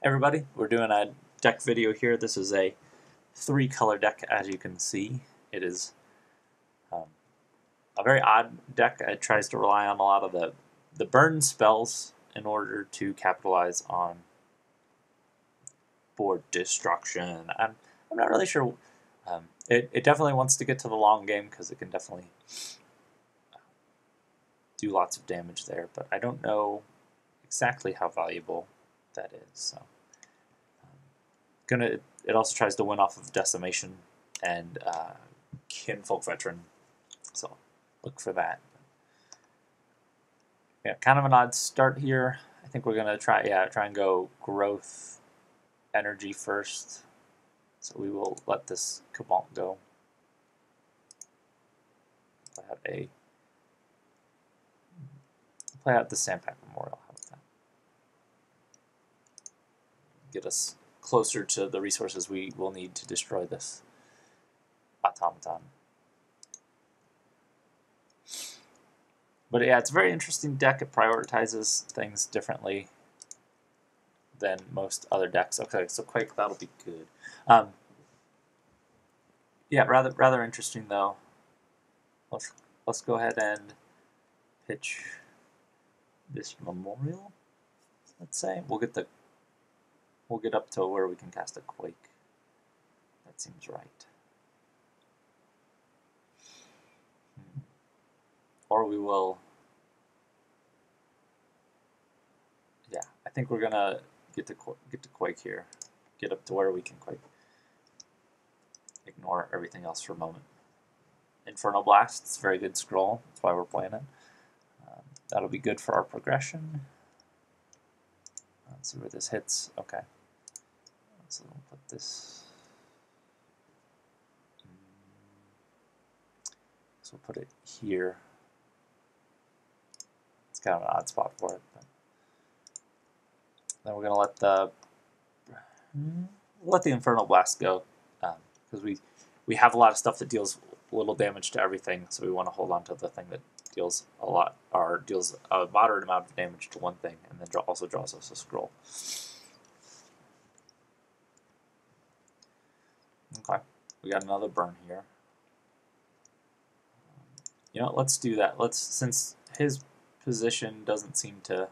Everybody, we're doing a deck video here. This is a 3-color deck, as you can see. It is a very odd deck. It tries to rely on a lot of the burn spells in order to capitalize on board destruction. I'm not really sure. It definitely wants to get to the long game because it can definitely do lots of damage there, but I don't know exactly how valuable that is. So it also tries to win off of Decimation and Kinfolk Veteran, so look for that. Yeah, kind of an odd start here. I think we're gonna try and go growth energy first. So we will let this Kabonk go. Play out the Sandpack Memorial. How about that? Get us closer to the resources we will need to destroy this automaton. But yeah, it's a very interesting deck. It prioritizes things differently than most other decks. Okay, so Quake, that'll be good. Yeah, rather interesting though. Let's go ahead and pitch this Memorial. Let's say we'll get up to where we can cast a Quake. That seems right. Or we will. Yeah, I think we're gonna get to Quake here. Get up to where we can Quake. Ignore everything else for a moment. Infernal Blast, it's a very good scroll. That's why we're playing it. That'll be good for our progression. Let's see where this hits. Okay. So we'll put this. So we'll put it here. It's kind of an odd spot for it. But then we're gonna let the Infernal Blast go because we have a lot of stuff that deals little damage to everything, so we want to hold on to the thing that deals a lot, or deals a moderate amount of damage to one thing, and then also draws us a scroll. Okay, we got another burn here. You know, let's do that. Since his position doesn't seem to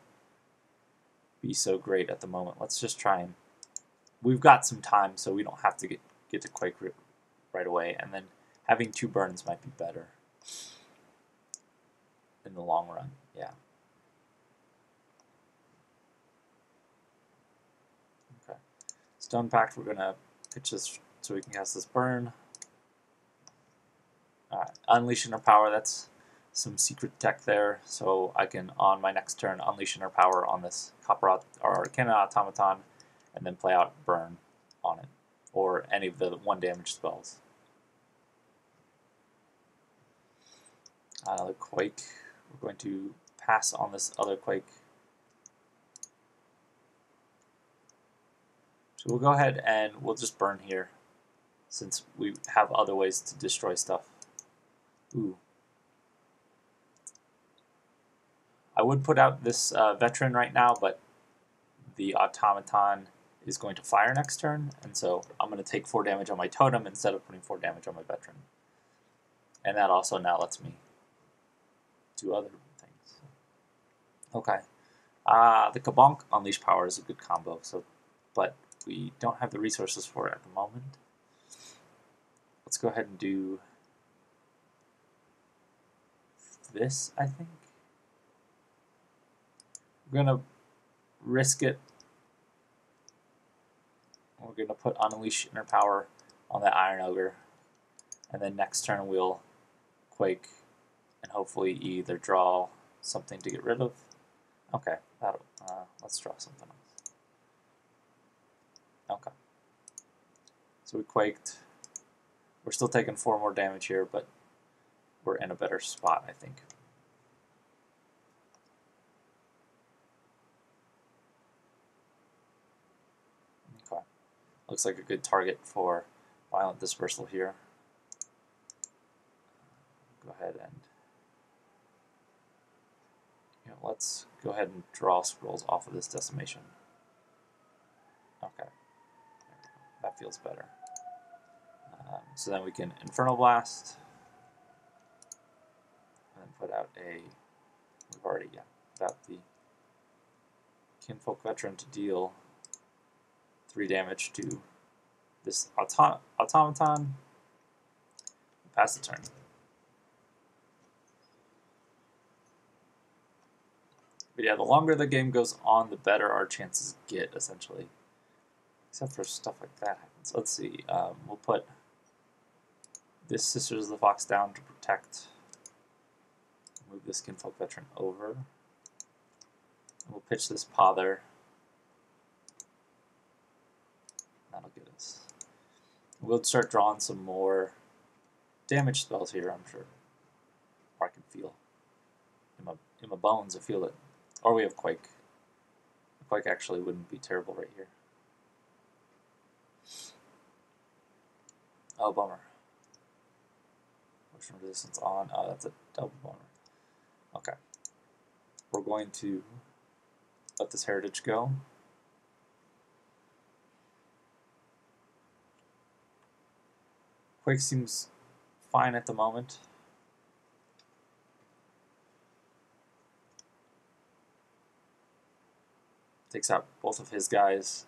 be so great at the moment, let's just try and. We've got some time, so we don't have to get to Quake right away, and then having 2 burns might be better in the long run. Yeah. Okay. Stone Pact, we're gonna pitch this so we can cast this burn. Alright, Unleash Inner Power, that's some secret tech there, so I can, on my next turn, Unleash Inner Power on this Cannon Automaton, and then play out Burn on it, or any of the 1 damage spells. Another Quake. We're going to pass on this other Quake. So we'll go ahead and we'll just burn here, since we have other ways to destroy stuff. Ooh. I would put out this veteran right now, but the automaton is going to fire next turn, and so I'm going to take 4 damage on my totem instead of putting 4 damage on my veteran. And that also now lets me do other things. Okay. The Kabonk Unleash Power is a good combo, but we don't have the resources for it at the moment. Let's go ahead and do this, I think. We're going to risk it. We're going to put Unleash Inner Power on that Iron Ogre, and then next turn we'll Quake and hopefully either draw something to get rid of. Okay, let's draw something else. Okay. So we Quaked. We're still taking 4 more damage here, but we're in a better spot, I think. Okay. Looks like a good target for Violent Dispersal here. Go ahead and let's go ahead and draw scrolls off of this Decimation. That feels better. So then we can Infernal Blast and put out a. We've already put out the Kinfolk Veteran to deal 3 damage to this automaton. Pass the turn. But yeah, the longer the game goes on, the better our chances get, essentially. Except for stuff like that happens. Let's see. We'll put this Sisters of the Fox down to protect. Move this Kinfolk Veteran over. We'll pitch this Pother. That'll get us. We'll start drawing some more damage spells here, I'm sure. Or I can feel in my bones. I feel it. Or we have Quake. Quake actually wouldn't be terrible right here. Oh, bummer. Potion resistance on. Oh, that's a double bummer. Okay. We're going to let this heritage go. Quake seems fine at the moment. Takes out both of his guys.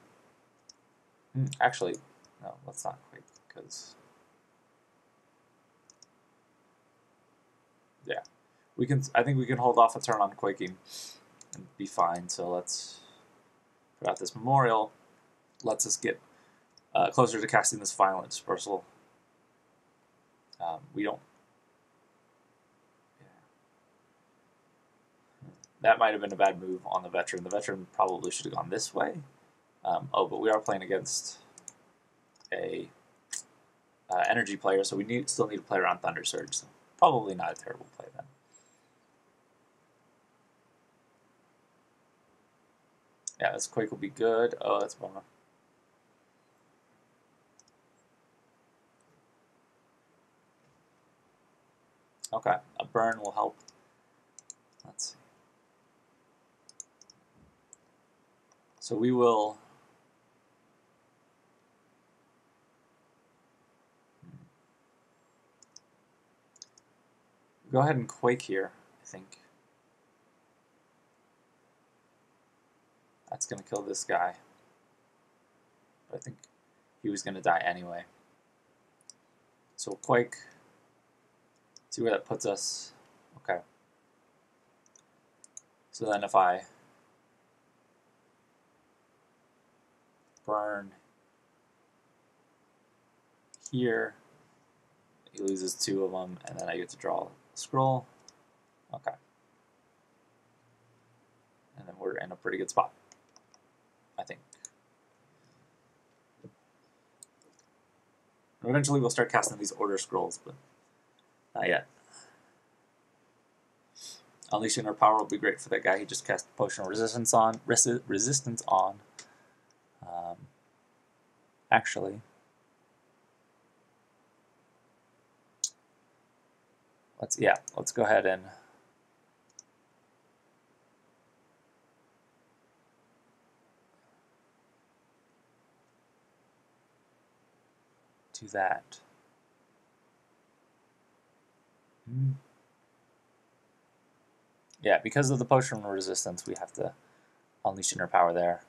Actually, no, let's not Quake, because yeah, we can. I think we can hold off a turn on quaking and be fine. So let's put out this memorial. Lets us get closer to casting this violent dispersal. We don't. Yeah. That might have been a bad move on the veteran. The veteran probably should have gone this way. Oh, but we are playing against a energy player, so we still need to play around Thunder Surge. So probably not a terrible play then. Yeah, this Quake will be good. Oh, that's a bummer. Okay, a burn will help. Let's see. So we will. Go ahead and Quake here, I think. That's going to kill this guy. But I think he was going to die anyway. So we'll Quake. See where that puts us. Okay. So then if I burn here, he loses 2 of them, and then I get to draw a scroll. Okay. And then we're in a pretty good spot, I think. Eventually we'll start casting these order scrolls, but not yet. Unleashing our power will be great for that guy he just cast Potion of Resistance on. Actually, let's go ahead and do that. Yeah, because of the Potion of Resistance, we have to unleash inner power there.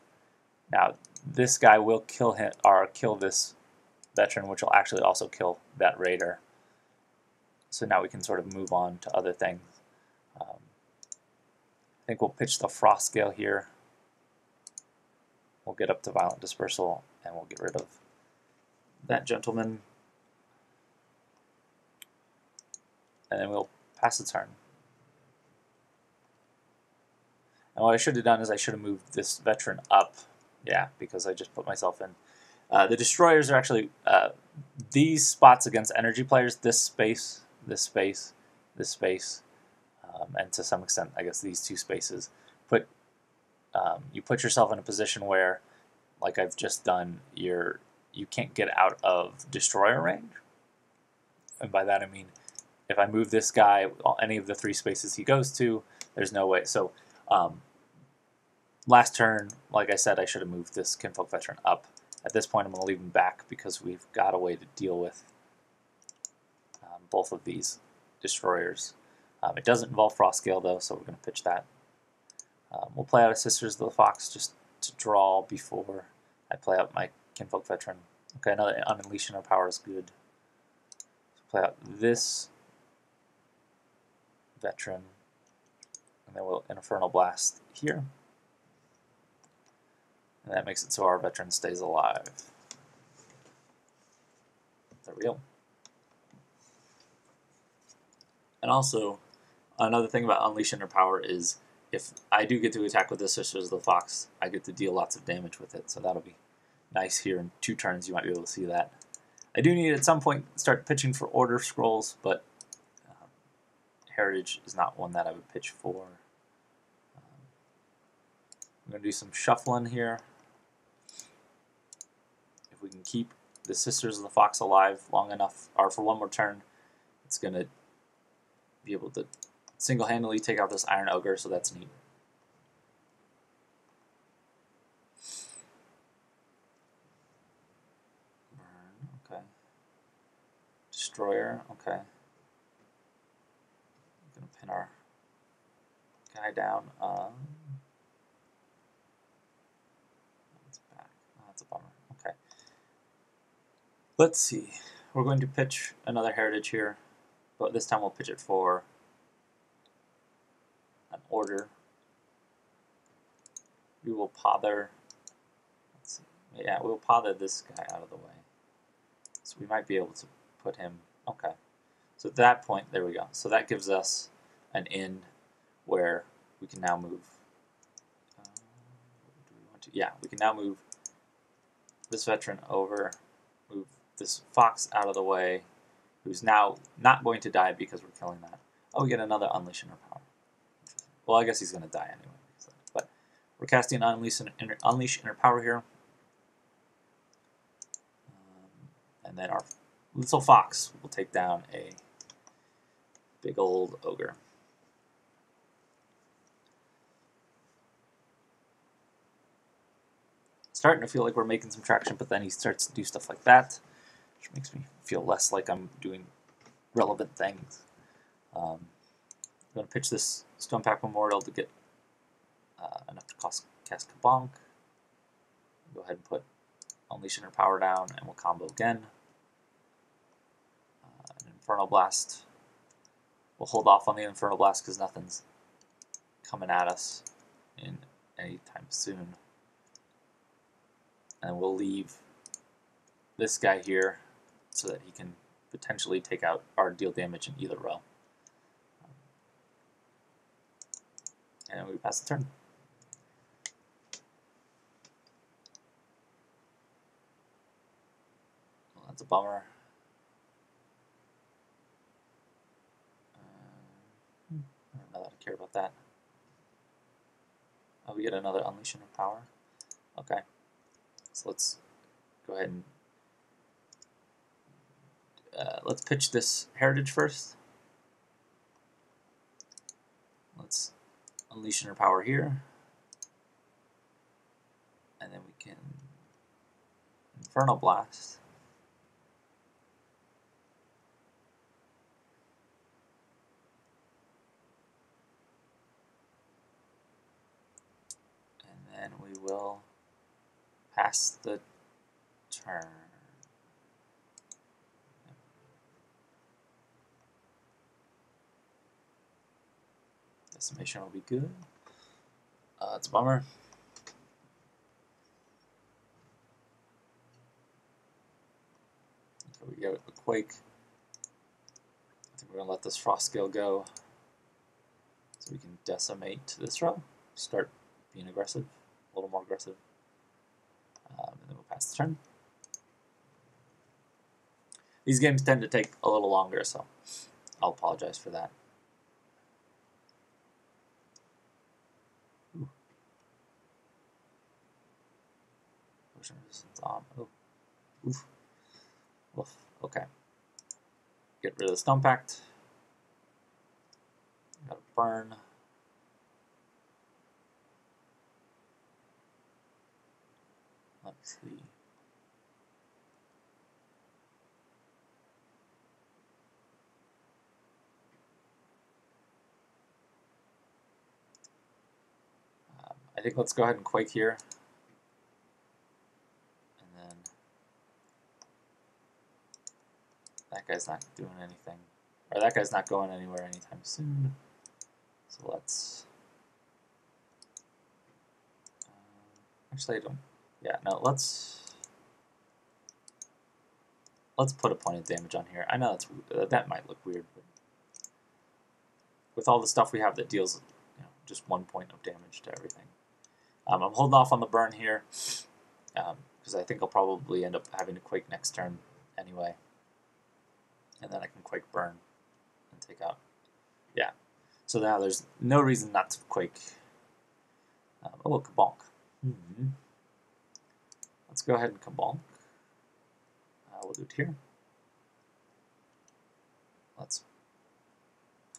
Now, this guy will kill him, or kill this veteran, which will actually also kill that raider. So now we can sort of move on to other things. I think we'll pitch the Frost Scale here. We'll get up to Violent Dispersal, and we'll get rid of that gentleman. And then we'll pass the turn. And what I should have done is I should have moved this veteran up. Yeah, because I just put myself in. The destroyers are actually these spots against energy players, this space, this space, this space, and to some extent, I guess these 2 spaces. You put yourself in a position where, like I've just done, you can't get out of destroyer range. And by that I mean, if I move this guy, any of the 3 spaces he goes to, there's no way. So last turn, like I said, I should have moved this Kinfolk Veteran up, At this point, I'm going to leave him back because we've got a way to deal with both of these destroyers. It doesn't involve Frost Gale though, so we're going to pitch that. We'll play out a Sisters of the Fox just to draw before I play out my Kinfolk Veteran. Okay, another Unleashing Our Power is good. So play out this Veteran, and then we'll Infernal Blast here. And that makes it so our veteran stays alive. There we go. And also, another thing about Unleashing Her Power is if I do get to attack with the Sisters of the Fox, I get to deal lots of damage with it. So that'll be nice here in 2 turns. You might be able to see that. I do need at some point start pitching for Order Scrolls, but Heritage is not one that I would pitch for. I'm going to do some shuffling here. If we can keep the Sisters of the Fox alive long enough, or for 1 more turn, it's going to be able to single-handedly take out this Iron Ogre, so that's neat. Burn, okay. Destroyer, okay. I'm going to pin our guy down. It's back. Oh, that's a bummer. Okay. Let's see. We're going to pitch another Heritage here, but this time we'll pitch it for an Order. We will pother. Let's see. Yeah, we'll pother this guy out of the way. So we might be able to put him. Okay. So at that point, there we go. So that gives us an in where we can now move. Do we want to? Yeah, we can now move this veteran over, move this fox out of the way, who's now not going to die because we're killing that. Oh, we get another Unleashing Her Power. Well, I guess he's going to die anyway. But we're casting Unleash Inner Power here. And then our little fox will take down a big old ogre. Starting to feel like we're making some traction, but then he starts to do stuff like that, which makes me feel less like I'm doing relevant things. I'm going to pitch this Stonepack Memorial to get enough to cast Kabonk. Go ahead and put Unleashing Her Power down, and we'll combo again. An Infernal Blast. We'll hold off on the Infernal Blast because nothing's coming at us in any time soon. And we'll leave this guy here so that he can potentially take out or deal damage in either row. And we pass the turn. Well, that's a bummer. I don't know that I care about that. Oh, we get another Unleashing of Power. Okay. So let's go ahead and let's pitch this Heritage first. Let's Unleashing Her Power here. And then we can Infernal Blast. And then we will pass the turn. Decimation will be good. It's a bummer. Okay, we get a Quake. I think we're going to let this Frost Gale go so we can decimate this row. Start being aggressive, a little more aggressive. And then we'll pass the turn. These games tend to take a little longer, so I'll apologize for that. Ooh. Potion resistance on. Oh. Oof. Oof. Okay. Get rid of the Stone Pact. Gotta burn. Let's see. I think let's go ahead and Quake here. And then that guy's not doing anything. Or that guy's not going anywhere anytime soon. So let's... actually, I don't... Yeah, no, let's put a point of damage on here. I know that might look weird, but with all the stuff we have that deals, just 1 point of damage to everything. I'm holding off on the burn here because I think I'll probably end up having to Quake next turn anyway, and then I can Quake burn and take out. Yeah. So now there's no reason not to Quake. Oh, Kabonk. Let's go ahead and Kabonk. We'll do it here. Let's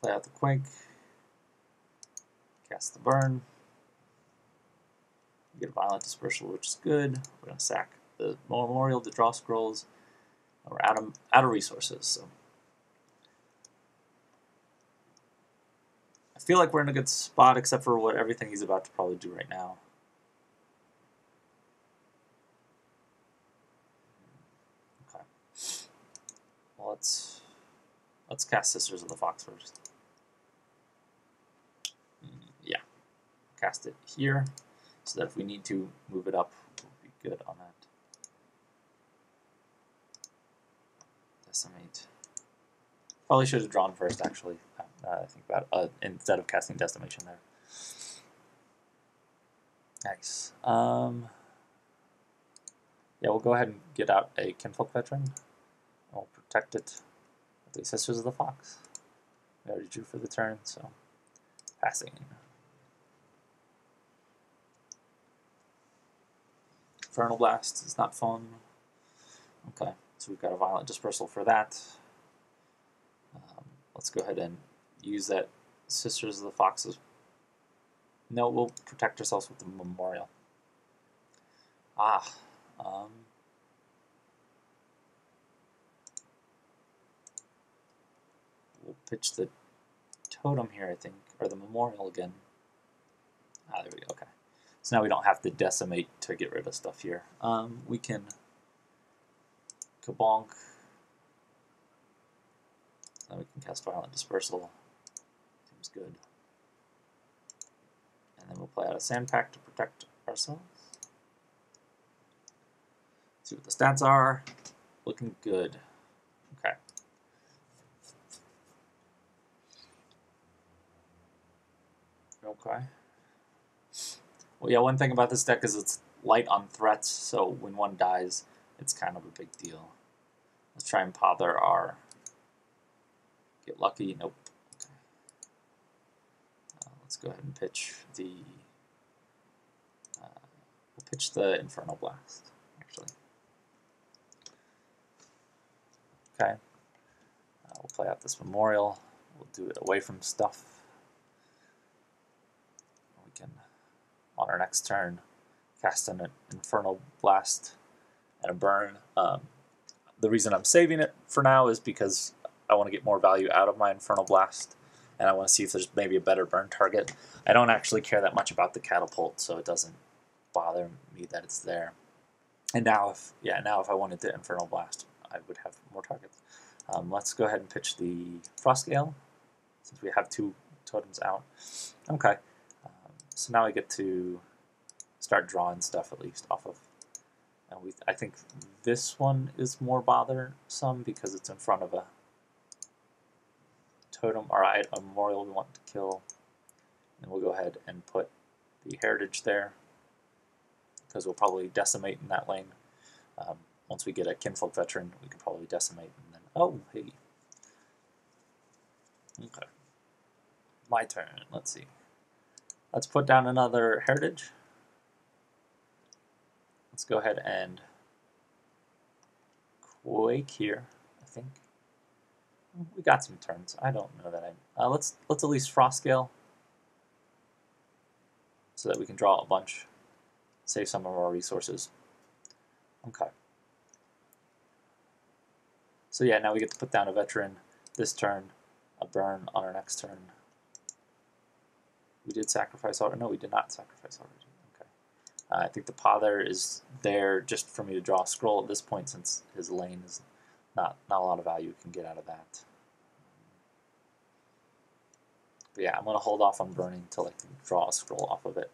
play out the Quake. Cast the burn. Get a Violent Dispersal, which is good. We're going to sack the Memorial to draw scrolls. And we're out of resources. So I feel like we're in a good spot, except for what everything he's about to probably do right now. Okay. Well, let's cast Sisters of the Fox first. Yeah. Cast it here, so that if we need to move it up, we'll be good on that. Decimate. Probably should have drawn first, actually. I think about it, instead of casting Decimation there. Nice. Yeah, we'll go ahead and get out a Kinfolk Veteran. We'll protect it with the Sisters of the Fox. We already drew for the turn, so passing. Infernal Blast is not fun. Okay, so we've got a Violent Dispersal for that. Let's go ahead and use that Sisters of the Foxes. No, we'll protect ourselves with the Memorial. We'll pitch the Totem here, I think, or the Memorial again. There we go, okay. So now we don't have to Decimate to get rid of stuff here. We can Kabonk. Then we can cast Violent Dispersal. Seems good. And then we'll play out a Sandpack to protect ourselves. See what the stats are. Looking good. Okay. Okay. Well, yeah, one thing about this deck is it's light on threats, so when one dies, it's kind of a big deal. Let's try and pother our... Get lucky. Nope. Okay. Let's go ahead and pitch the... we'll pitch the Infernal Blast, actually. Okay. We'll play out this Memorial. We'll do it away from stuff. We can, on our next turn, cast an Infernal Blast and a burn. The reason I'm saving it for now is because I want to get more value out of my Infernal Blast, and I want to see if there's maybe a better burn target. I don't actually care that much about the Catapult, so it doesn't bother me that it's there. And now if I wanted to Infernal Blast, I would have more targets. Let's go ahead and pitch the Frostgale, since we have 2 totems out. Okay, so now I get to start drawing stuff at least off of. And I think this one is more bothersome because it's in front of a totem or a Memorial we want to kill. And we'll go ahead and put the Heritage there because we'll probably Decimate in that lane. Once we get a Kinfolk Veteran, we can probably Decimate and then, oh, hey. Okay. My turn. Let's see. Let's put down another Heritage. Let's go ahead and Quake here, I think. We got some turns. I don't know that let's at least Frostgale so that we can draw a bunch, save some of our resources. Okay. So yeah, now we get to put down a Veteran this turn, a burn on our next turn. We did sacrifice already. No, we did not sacrifice already. I think the pother is there just for me to draw a scroll at this point, since his lane is not a lot of value you can get out of that. But yeah, I'm going to hold off on burning until I can draw a scroll off of it.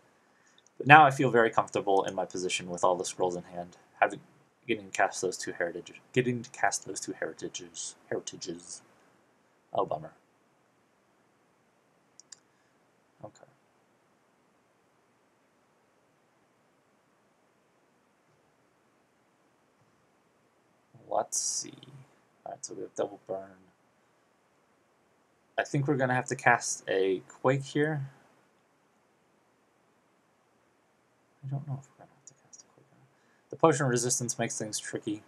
But now I feel very comfortable in my position with all the scrolls in hand, getting to cast those two heritages. Oh, bummer. Okay. Let's see. Alright, so we have double burn. I think we're going to have to cast a Quake here. I don't know if we're going to have to cast a Quake. The potion resistance makes things tricky.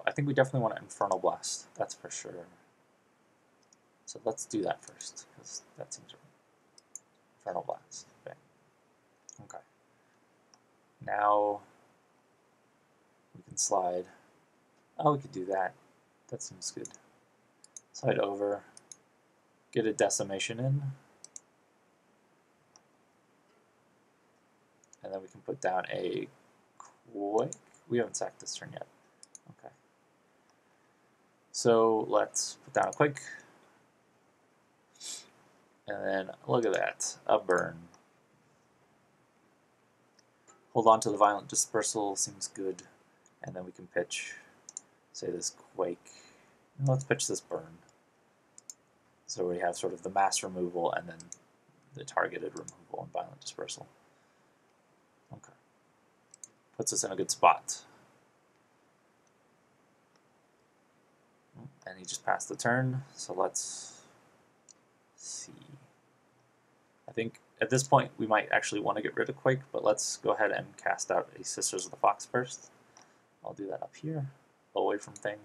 I think we definitely want an Infernal Blast, that's for sure. So let's do that first, because that seems right. Infernal Blast. Okay. Now we can slide. Oh, we could do that. That seems good. Slide over, get a decimation in, and then we can put down a Quake. We haven't sacked this turn yet. Okay. So let's put down a Quake. And then look at that, a burn. Hold on to the Violent Dispersal, seems good. And then we can pitch, say, this Quake. And let's pitch this burn. So we have sort of the mass removal and then the targeted removal and Violent Dispersal. Okay. Puts us in a good spot. And he just passed the turn, so let's see. I think at this point we might actually want to get rid of Quake, but let's go ahead and cast out a Sisters of the Fox first. I'll do that up here, away from things,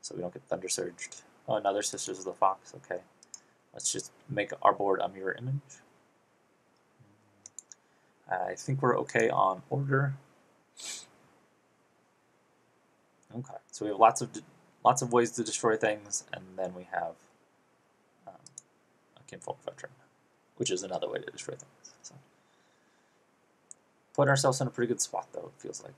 so we don't get Thunder Surged. Oh, another Sisters of the Fox, okay. Let's just make our board a mirror image. I think we're okay on order. Okay, so we have lots of ways to destroy things, and then we have a Kinfolk Veteran, which is another way to destroy things. So, put ourselves in a pretty good spot, though, it feels like.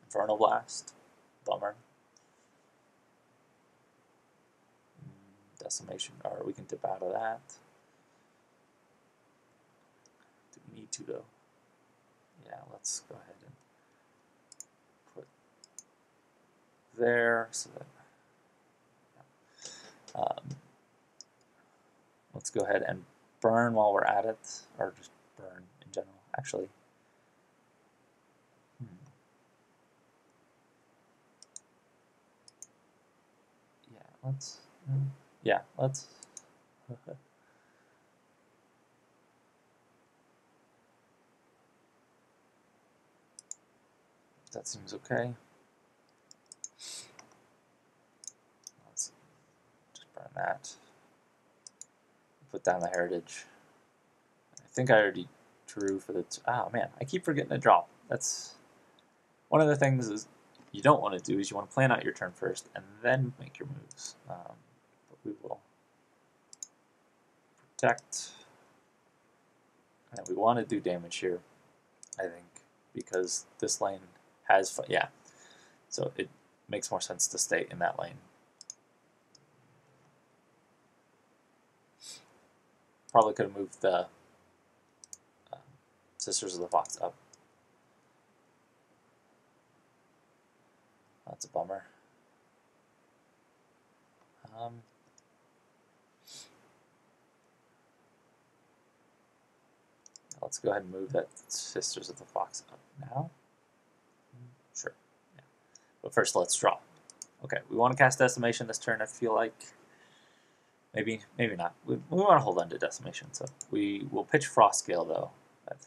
Infernal Blast, bummer. Decimation, or we can dip out of that. Do we need to, though? Yeah, let's go ahead and put there, so that let's go ahead and burn while we're at it, or just burn in general, actually. Yeah, let's that seems okay. Let's just burn that. Put down the heritage. I think I already drew for the... Oh man, I keep forgetting to drop. That's one of the things is you don't want to do is you want to plan out your turn first and then make your moves. But we will protect. And we want to do damage here, I think, because this lane has... Yeah, so it makes more sense to stay in that lane. Probably could have moved the Sisters of the Fox up. That's a bummer. Let's go ahead and move that Sisters of the Fox up now. Sure. Yeah. But first, let's draw. Okay, we want to cast Decimation this turn, I feel like. Maybe not. We want to hold on to Decimation, so we will pitch Frostgale, though. That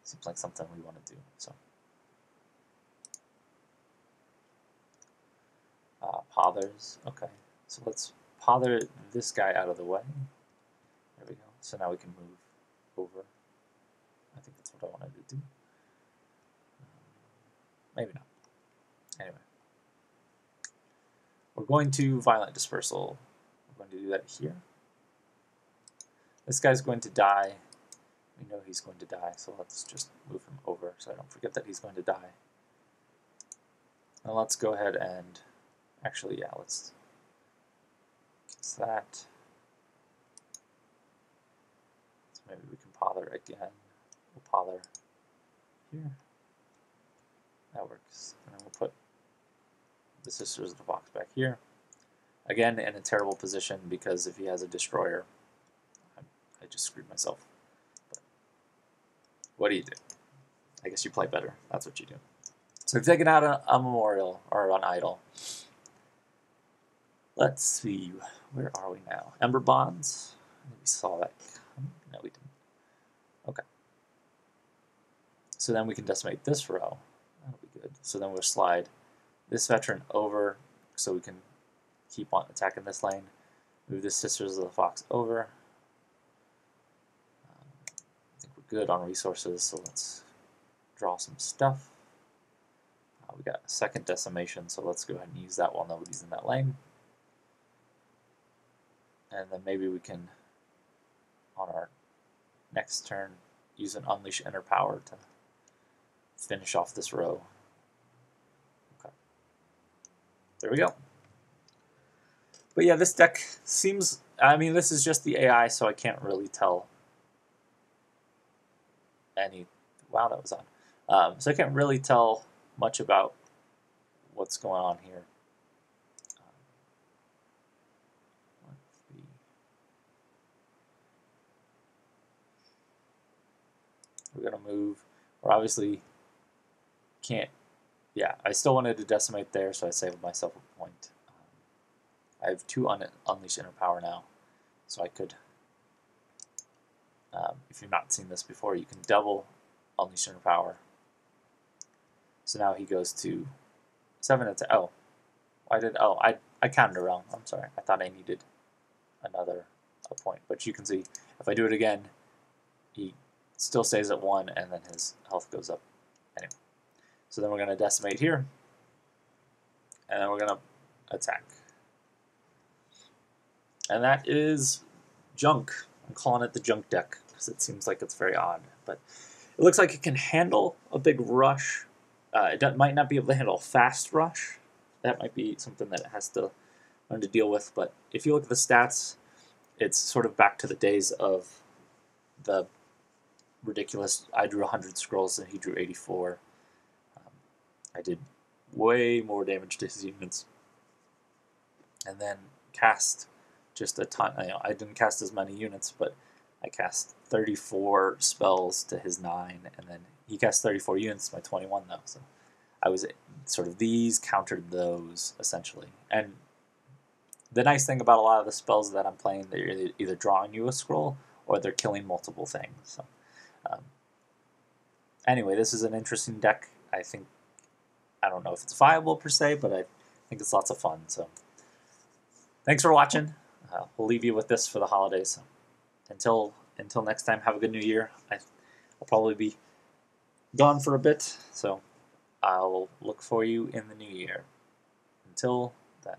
seems like something we want to do. So, Pothers. Okay, so let's pother this guy out of the way. There we go. So now we can move over. I think that's what I wanted to do. Maybe not. Anyway, we're going to Violent Dispersal. We're going to do that here. This guy's going to die. We know he's going to die, so let's just move him over so I don't forget that he's going to die. Now let's go ahead and, actually, yeah, let's get that. So maybe we can pother again. We'll pother here. That works. And then we'll put the Sisters of the Fox back here. Again, in a terrible position because if he has a destroyer, I just screwed myself. But what do you do? I guess you play better. That's what you do. So we've taken out a memorial, or an idol. Let's see, where are we now? Ember Bonds? I think we saw that. No, we didn't. Okay. So then we can decimate this row. That'll be good. So then we'll slide this veteran over so we can keep on attacking this lane. Move the Sisters of the Fox over. I think we're good on resources, so let's draw some stuff. We got a second decimation, so let's go ahead and use that while nobody's in that lane. And then maybe we can, on our next turn, use an Unleash Inner Power to finish off this row. Okay. There we go. But yeah, this deck seems, I mean, this is just the AI, so I can't really tell any, wow, that was on. So I can't really tell much about what's going on here. We're going to move. We're obviously can't, yeah, I still wanted to decimate there, so I saved myself a point. I have 2 Unleash Inner Power now, so I could, if you've not seen this before, you can double Unleash Inner Power. So now he goes to 7 and 10. Oh, I counted it wrong. I'm sorry. I thought I needed another point. But you can see, if I do it again, he still stays at 1, and then his health goes up. Anyway, so then we're going to decimate here, and then we're going to attack. And that is junk. I'm calling it the junk deck because it seems like it's very odd. But it looks like it can handle a big rush. It might not be able to handle a fast rush. That might be something that it has to learn to deal with. But if you look at the stats, it's sort of back to the days of the ridiculous, I drew 100 scrolls and he drew 84. I did way more damage to his units. And then cast just a ton. I didn't cast as many units, but I cast 34 spells to his 9, and then he cast 34 units to my 21 though. So I was sort of, these countered those essentially. And the nice thing about a lot of the spells that I'm playing, they're either drawing you a scroll or they're killing multiple things. So anyway, this is an interesting deck. I don't know if it's viable per se, but I think it's lots of fun. So thanks for watching. We'll leave you with this for the holidays. Until next time, have a good new year. I'll probably be gone for a bit, so I'll look for you in the new year. Until then.